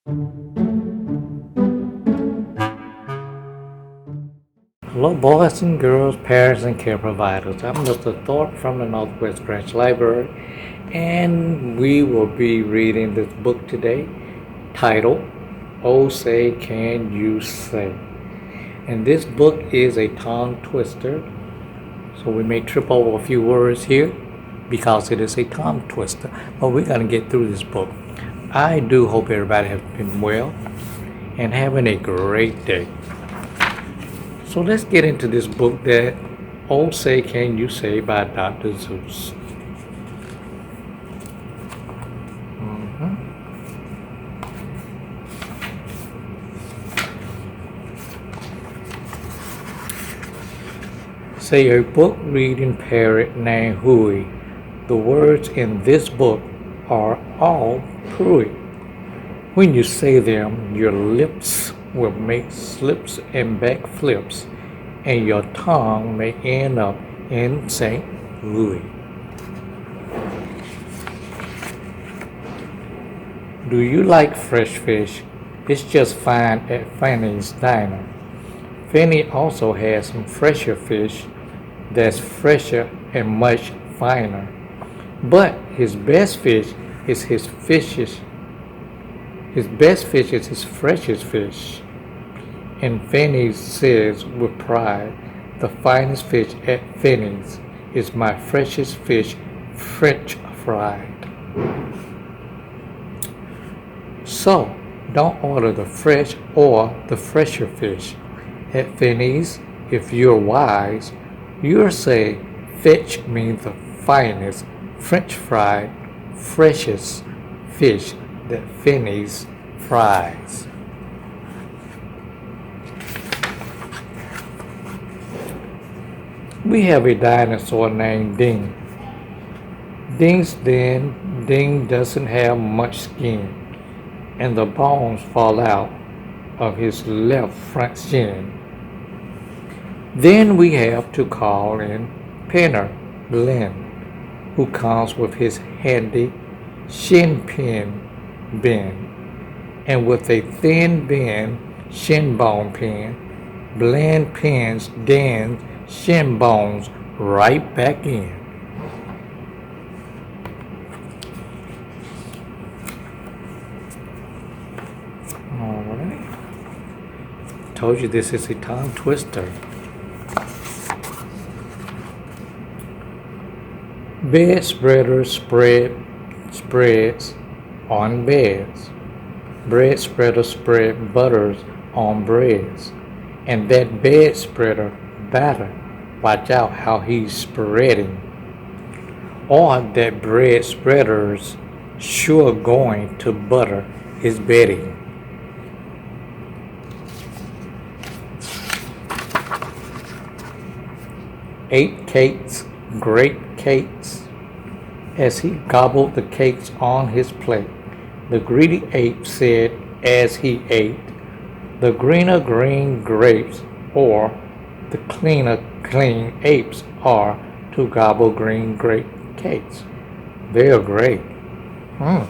Hello, boys and girls, parents, and care providers. I'm Mr. Thorpe from the Northwest Branch Library, and we will be reading this book today titled, Oh Say Can You Say? And this book is a tongue twister, so we may trip over a few words here because it is a tongue twister, but we're going to get through this book. I do hope everybody has been well and having a great day. So let's get into this book that Oh Say Can You Say by Dr. Seuss. Say a book reading parrot named Huey. The words in this book are all pruy. When you say them, your lips will make slips and backflips, and your tongue may end up in St. Louis. Do you like fresh fish? It's just fine at Fanny's Diner. Fanny also has some fresher fish that's fresher and much finer. But his best fish is his freshest fish. And Fanny's says with pride, the finest fish at Fanny's is my freshest fish, French fried. So, don't order the fresh or the fresher fish at Fanny's. If you're wise, you'll say fetch me the finest, French fried, freshest fish that Fanny's fries. We have a dinosaur named Ding. Ding doesn't have much skin, and the bones fall out of his left front shin. Then we have to call in Penner Glenn, who comes with his handy shin pin bin, and with a thin bin shin bone pin, Glenn pins Dan's shin bones right back in. Alright. Told you this is a tongue twister. Bed spreaders spreads on beds. Bread spreader spread butters on breads. And that bed spreader batter, watch out how he's spreading. Or that bread spreader's sure going to butter his bedding. Ate cakes, great cakes. As he gobbled the cakes on his plate, the greedy ape said as he ate, the greener green grapes or the cleaner clean apes are to gobble green grape cakes. They're great. Are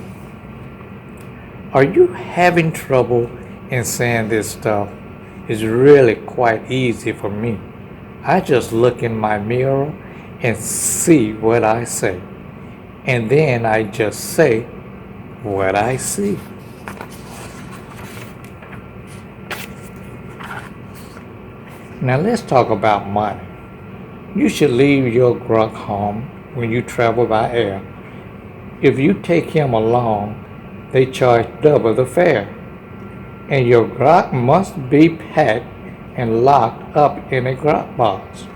you having trouble in saying this stuff? It's really quite easy for me. I just look in my mirror and see what I say. And then I just say what I see. Now let's talk about money. You should leave your grunk home when you travel by air. If you take him along, they charge double the fare. And your grok must be packed and locked up in a grok box,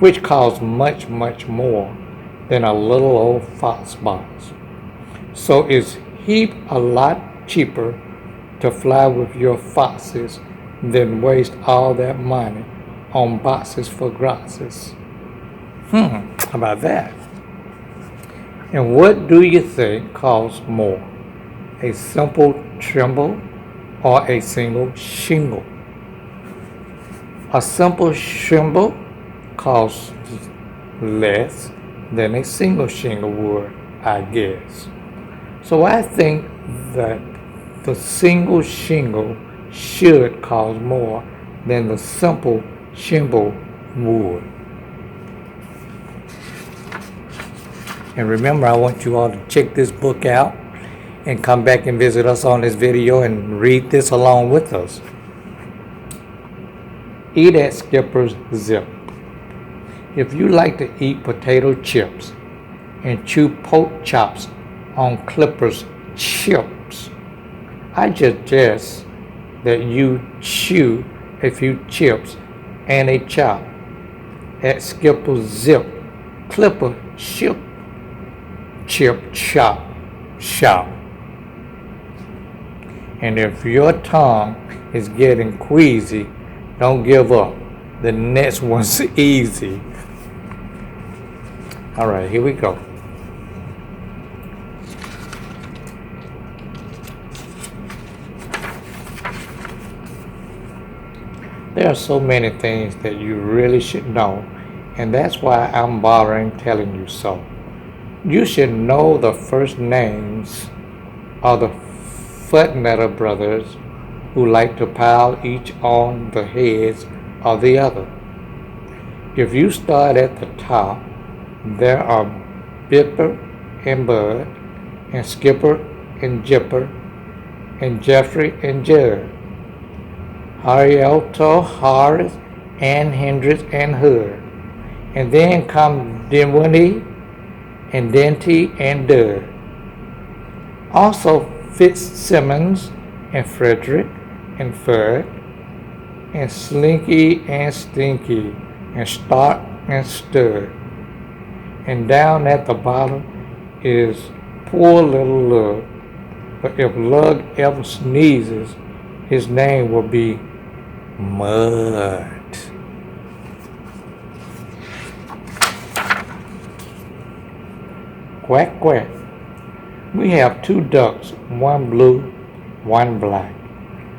which costs much, much more than a little old fox box. So it's a lot cheaper to fly with your foxes than waste all that money on boxes for grosses. How about that? And what do you think costs more? A simple tremble or a single shingle? A simple shingle costs less than a single shingle would, I guess. So I think that The single shingle should cost more than the simple shingle would. And remember, I want you all to check this book out and come back and visit us on this video and read this along with us. Eat at Skipper's Zip. If you like to eat potato chips and chew pork chops on Clipper's chips, I suggest that you chew a few chips and a chop at Skipper's Zip Clipper Chip Chop Shop. And if your tongue is getting queasy, don't give up. The next one's easy. All right, here we go. There are so many things that you really should know, and that's why I'm bothering telling you so. You should know the first names of the Footnote Brothers, who like to pile each on the heads of the other. If you start at the top, there are Bipper and Bud, and Skipper and Jipper, and Jeffrey and Judd, Harrielto, Horace, and Hendrix and Hood. And then come Dinwiddie and Denty and Dud. Also Fitzsimmons and Frederick and Fudd, and Slinky and Stinky, and Stark and Stud. And down at the bottom is poor little Lug. But if Lug ever sneezes, his name will be Mud. Quack Quack. We have two ducks, one blue, one black.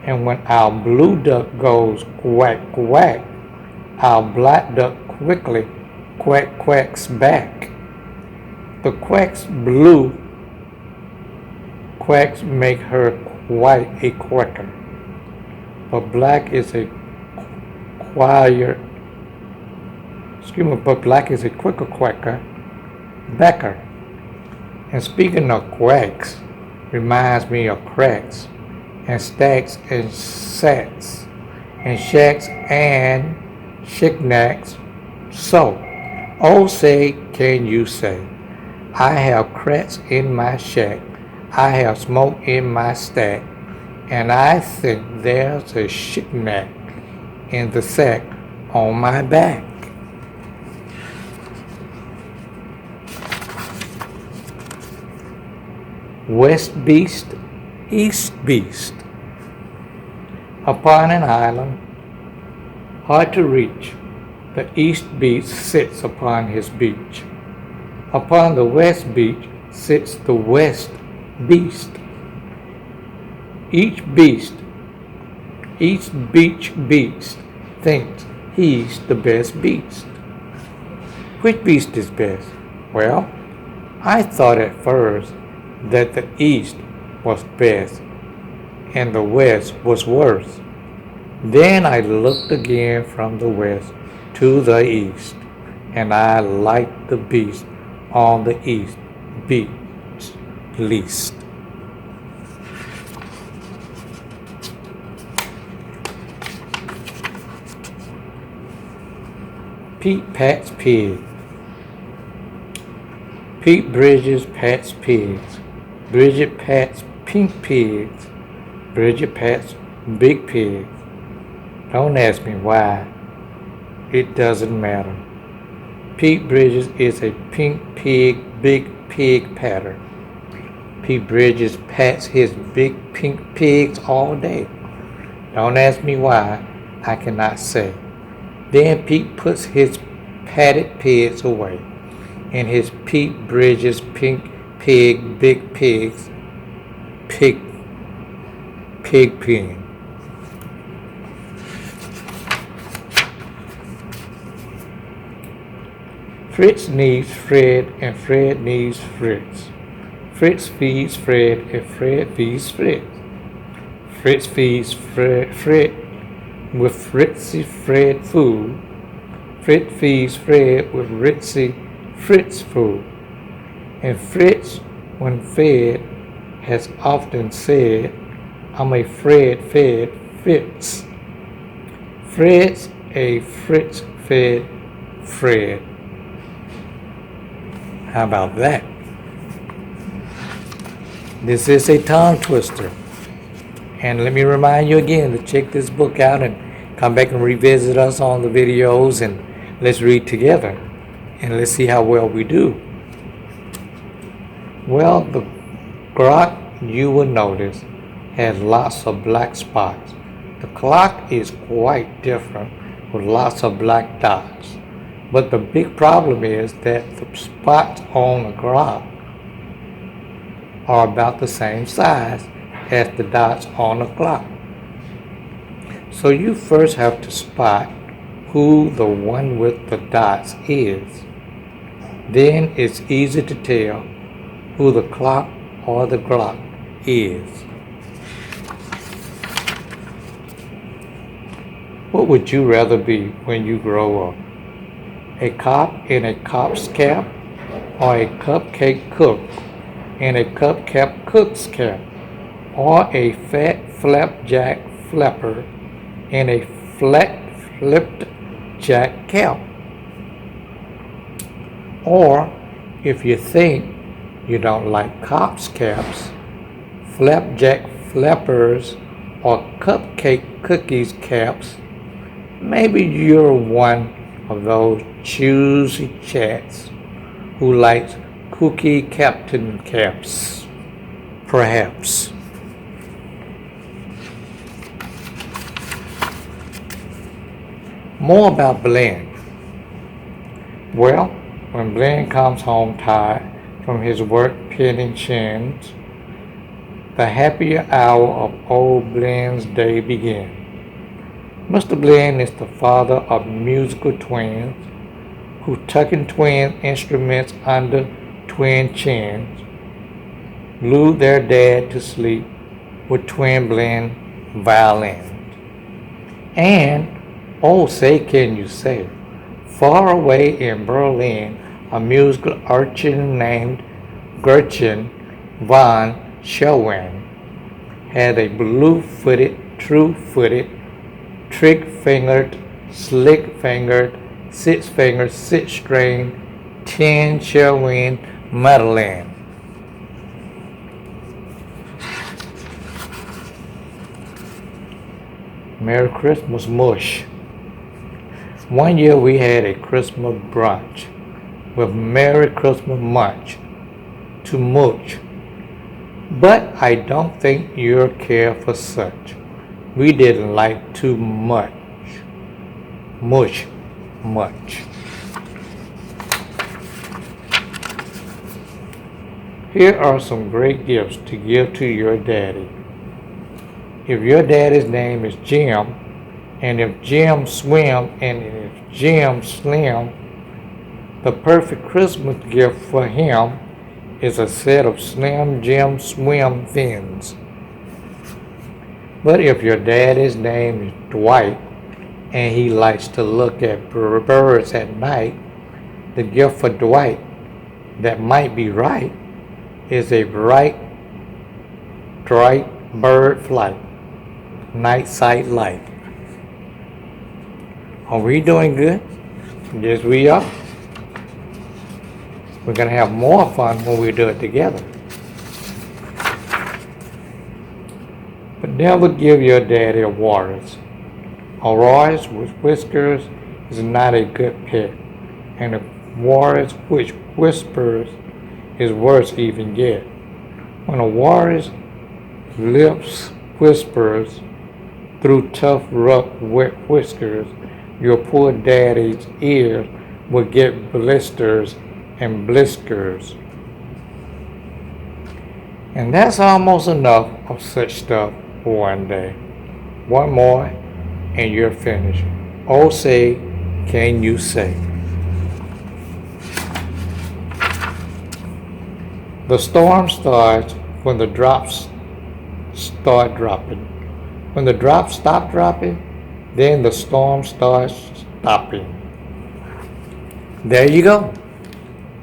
And when our blue duck goes quack quack, our black duck quickly quack quacks back. The quack's blue quacks make her quite a quacker, but black is a quicker quacker backer. And speaking of quacks, reminds me of cracks, and stacks and sacks, and shacks and knickknacks. So, oh say, can you say, I have cracks in my shack, I have smoke in my stack, and I think there's a knick-knack in the sack on my back. West Beast, East Beast. Upon an island hard to reach, the East Beast sits upon his beach. Upon the West Beach sits the West Beast. Each beach beast thinks he's the best beast. Which beast is best? Well, I thought at first that the East was best and the West was worse. Then I looked again from the West to the East, and I liked the beast on the East beach least. Pete Pat's Pig. Pete Bridges Pat's Pigs. Bridget Pat's Pink Pigs. Bridget Pat's Big Pigs. Don't ask me why. It doesn't matter. Pete Bridges is a pink pig, big pig patter. Pete Bridges pats his big pink pigs all day. Don't ask me why. I cannot say. Then Pete puts his patted pigs away in his Pete Bridges pink pig, big pigs, pig pen. Fritz needs Fred and Fred needs Fritz. Fritz feeds Fred and Fred feeds Fritz. Fritz feeds Fred with Fritzy Fred food. Fritz feeds Fred with Ritzy Fritz food. And Fritz, when fed, has often said, I'm a Fred-fed Fritz. Fred's a Fritz-fed Fred. How about that? This is a tongue twister. And let me remind you again to check this book out and come back and revisit us on the videos, and let's read together and let's see how well we do. Well, the grok, you will notice, has lots of black spots. The clock is quite different with lots of black dots. But the big problem is that the spots on the grok are about the same size as the dots on the clock. So you first have to spot who the one with the dots is. Then it's easy to tell who the clock or the grok is. What would you rather be when you grow up? A cop in a cop's cap, or a cupcake cook in a cupcake cook's cap, or a fat flapjack flapper in a flat flipped jack cap? Or if you think you don't like cops' caps, flapjack flappers, or cupcake cookies caps, maybe you're one of those choosy chats who likes cookie captain caps, perhaps. More about Blend. Well, when Blend comes home tired from his work penning chins, the happier hour of old Blend's day begins. Mr. Blend is the father of musical twins who tucking twin instruments under twin chins, lured their dad to sleep with twin Blend violins. And, oh say can you say, far away in Berlin, a musical urchin named Gretchen von Schoen had a blue-footed, true-footed, trick-fingered, slick-fingered, six-fingered, six-string, 10-shilling Madeline. Merry Christmas, Mush. One year we had a Christmas brunch with Merry Christmas Munch to Mush. But I don't think you'll care for such. We didn't like too much. Much. Here are some great gifts to give to your daddy. If your daddy's name is Jim, and if Jim swim, and if Jim slim, the perfect Christmas gift for him is a set of Slim Jim swim fins. But if your daddy's name is Dwight, and he likes to look at birds at night, the gift for Dwight that might be right is a bright bird flight, night sight light. Are we doing good? Yes, we are. We're going to have more fun when we do it together. But never give your daddy a walrus. A walrus with whiskers is not a good pet, and a walrus which whispers is worse even yet. When a walrus lips whispers through tough, rough, wet whiskers, your poor daddy's ears will get blisters and blisters. And that's almost enough of such stuff for one day. One more and you're finished. Oh say, can you say? The storm starts when the drops start dropping. When the drops stop dropping, then the storm starts stopping. There you go.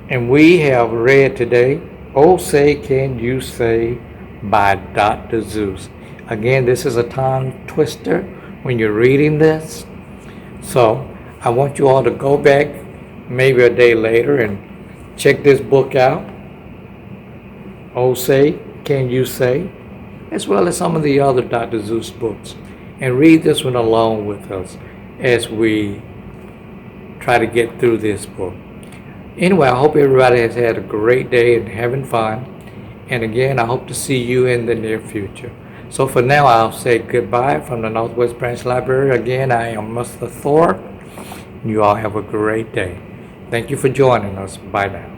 And we have read today, Oh Say Can You Say by Dr. Seuss. Again, this is a tongue twister when you're reading this. So I want you all to go back maybe a day later and check this book out. Oh Say Can You Say, as well as some of the other Dr. Seuss books. And read this one along with us as we try to get through this book. Anyway, I hope everybody has had a great day and having fun. And again, I hope to see you in the near future. So for now, I'll say goodbye from the Northwest Branch Library. Again, I am Mr. Thorpe. You all have a great day. Thank you for joining us. Bye now.